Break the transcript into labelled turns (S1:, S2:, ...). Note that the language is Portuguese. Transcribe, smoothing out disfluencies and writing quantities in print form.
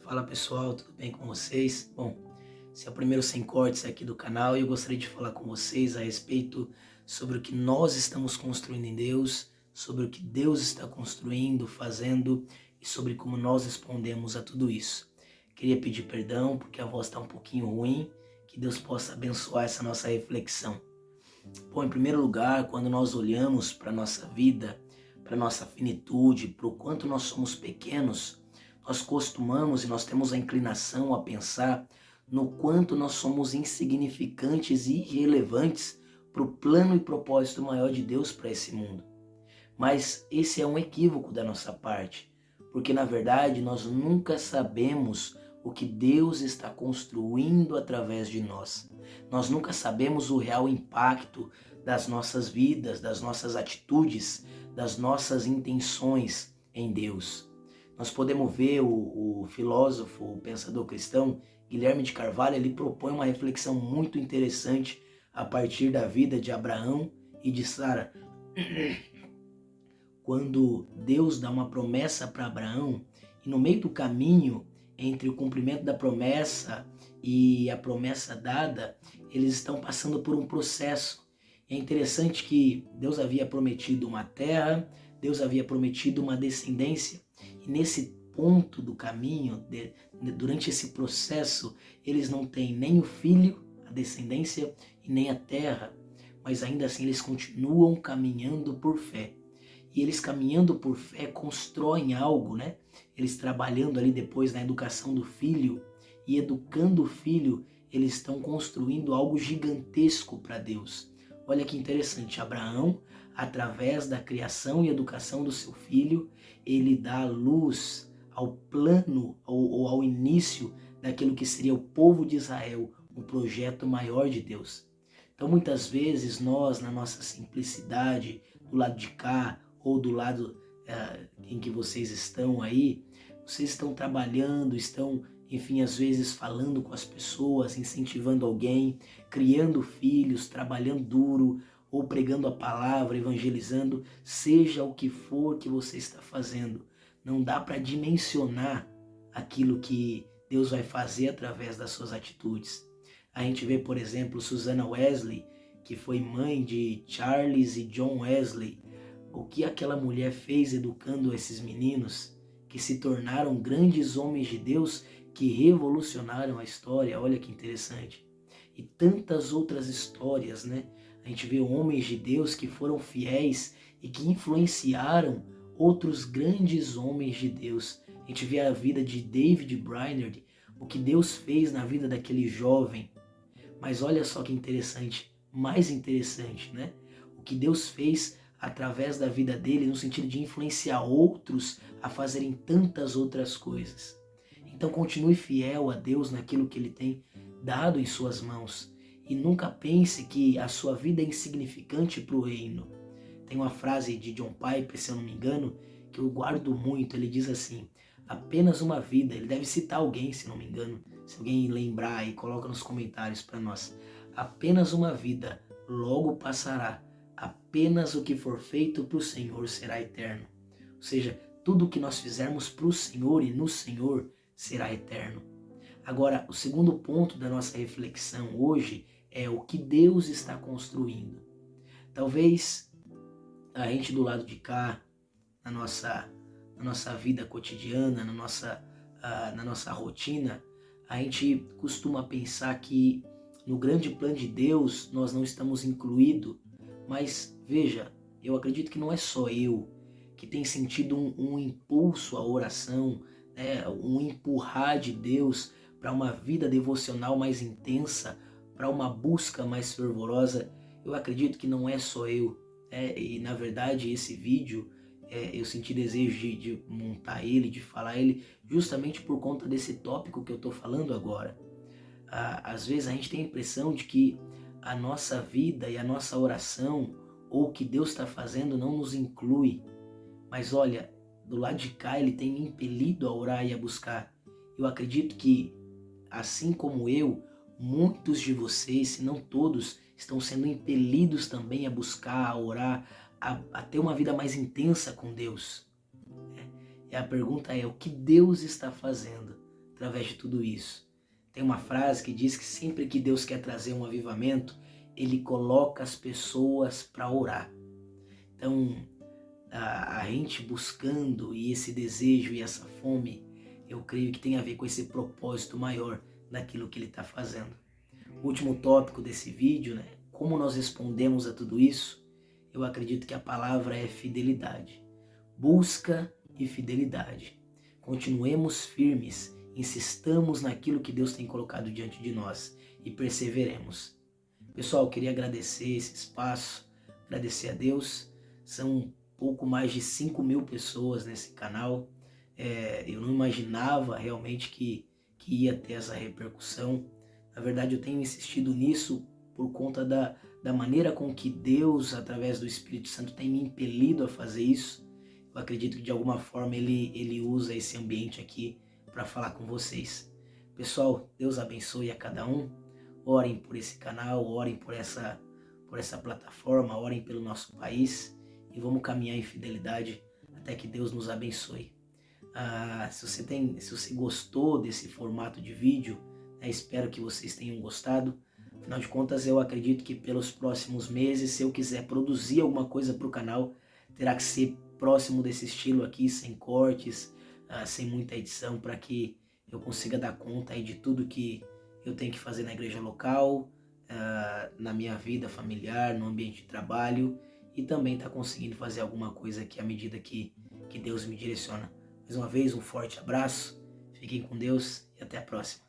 S1: Fala pessoal, tudo bem com vocês? Bom, esse é o primeiro Sem Cortes aqui do canal e eu gostaria de falar com vocês a respeito sobre o que nós estamos construindo em Deus, sobre o que Deus está construindo, fazendo e sobre como nós respondemos a tudo isso. Queria pedir perdão porque a voz está um pouquinho ruim, que Deus possa abençoar essa nossa reflexão. Bom, em primeiro lugar, quando nós olhamos para a nossa vida, para a nossa finitude, para o quanto nós somos pequenos, nós costumamos e nós temos a inclinação a pensar no quanto nós somos insignificantes e irrelevantes para o plano e propósito maior de Deus para esse mundo. Mas esse é um equívoco da nossa parte, porque na verdade nós nunca sabemos o que Deus está construindo através de nós. Nós nunca sabemos o real impacto das nossas vidas, das nossas atitudes, das nossas intenções em Deus. Nós podemos ver o filósofo, o pensador cristão, Guilherme de Carvalho, ele propõe uma reflexão muito interessante a partir da vida de Abraão e de Sara. Quando Deus dá uma promessa para Abraão, e no meio do caminho, entre o cumprimento da promessa e a promessa dada, eles estão passando por um processo. É interessante que Deus havia prometido uma terra, Deus havia prometido uma descendência, e nesse ponto do caminho, durante esse processo, eles não têm nem o filho, a descendência, e nem a terra, mas ainda assim eles continuam caminhando por fé. E eles caminhando por fé constroem algo, né? Eles trabalhando ali depois na educação do filho e educando o filho, eles estão construindo algo gigantesco para Deus. Olha que interessante, Abraão, através da criação e educação do seu filho, ele dá luz ao plano ou ao início daquilo que seria o povo de Israel, um projeto maior de Deus. Então muitas vezes nós, na nossa simplicidade, do lado de cá, ou do lado em que vocês estão aí, vocês estão trabalhando, estão, enfim, às vezes falando com as pessoas, incentivando alguém, criando filhos, trabalhando duro, ou pregando a palavra, evangelizando, seja o que for que você está fazendo. Não dá para dimensionar aquilo que Deus vai fazer através das suas atitudes. A gente vê, por exemplo, Susanna Wesley, que foi mãe de Charles e John Wesley. O que aquela mulher fez educando esses meninos que se tornaram grandes homens de Deus que revolucionaram a história, olha que interessante. E tantas outras histórias, né? A gente vê homens de Deus que foram fiéis e que influenciaram outros grandes homens de Deus. A gente vê a vida de David Brainerd, o que Deus fez na vida daquele jovem. Mas olha só que interessante, mais interessante, né? O que Deus fez através da vida dele, no sentido de influenciar outros a fazerem tantas outras coisas. Então continue fiel a Deus naquilo que ele tem dado em suas mãos e nunca pense que a sua vida é insignificante para o reino. Tem uma frase de John Piper, se eu não me engano, que eu guardo muito. Ele diz assim: apenas uma vida. Ele deve citar alguém, se não me engano, se alguém lembrar aí, coloca nos comentários para nós. Apenas uma vida, logo passará. Apenas o que for feito para o Senhor será eterno. Ou seja, tudo o que nós fizermos para o Senhor e no Senhor será eterno. Agora, o segundo ponto da nossa reflexão hoje é o que Deus está construindo. Talvez a gente do lado de cá, na nossa vida cotidiana, na nossa rotina, a gente costuma pensar que no grande plano de Deus nós não estamos incluídos. Mas veja, eu acredito que não é só eu que tem sentido um impulso à oração, né? Um empurrar de Deus para uma vida devocional mais intensa, para uma busca mais fervorosa. Eu acredito que não é só eu. E na verdade esse vídeo, eu senti desejo de montar ele, de falar ele, justamente por conta desse tópico que eu estou falando agora. Às vezes a gente tem a impressão de que a nossa vida e a nossa oração, ou o que Deus está fazendo, não nos inclui. Mas olha, do lado de cá ele tem me impelido a orar e a buscar. Eu acredito que, assim como eu, muitos de vocês, se não todos, estão sendo impelidos também a buscar, a orar, a ter uma vida mais intensa com Deus. E a pergunta é, o que Deus está fazendo através de tudo isso. Tem uma frase que diz que sempre que Deus quer trazer um avivamento, Ele coloca as pessoas para orar. Então, a gente buscando e esse desejo e essa fome, eu creio que tem a ver com esse propósito maior daquilo que Ele está fazendo. O último tópico desse vídeo, né? Como nós respondemos a tudo isso? Eu acredito que a palavra é fidelidade. Busca e fidelidade. Continuemos firmes, insistamos naquilo que Deus tem colocado diante de nós e perseveremos. Pessoal, eu queria agradecer esse espaço, agradecer a Deus. São pouco mais de 5.000 pessoas nesse canal. Eu não imaginava realmente que ia ter essa repercussão. Na verdade, eu tenho insistido nisso por conta da maneira com que Deus, através do Espírito Santo, tem me impelido a fazer isso. Eu acredito que de alguma forma Ele usa esse ambiente aqui para falar com vocês. Pessoal, Deus abençoe a cada um. Orem por esse canal, orem por essa plataforma, orem pelo nosso país e vamos caminhar em fidelidade até que Deus nos abençoe. Se você gostou desse formato de vídeo, espero que vocês tenham gostado. Afinal de contas, eu acredito que pelos próximos meses, se eu quiser produzir alguma coisa para o canal, terá que ser próximo desse estilo aqui, sem cortes, sem muita edição, para que eu consiga dar conta aí de tudo que eu tenho que fazer na igreja local, na minha vida familiar, no ambiente de trabalho, e também estar conseguindo fazer alguma coisa aqui à medida que Deus me direciona. Mais uma vez, um forte abraço, fiquem com Deus e até a próxima.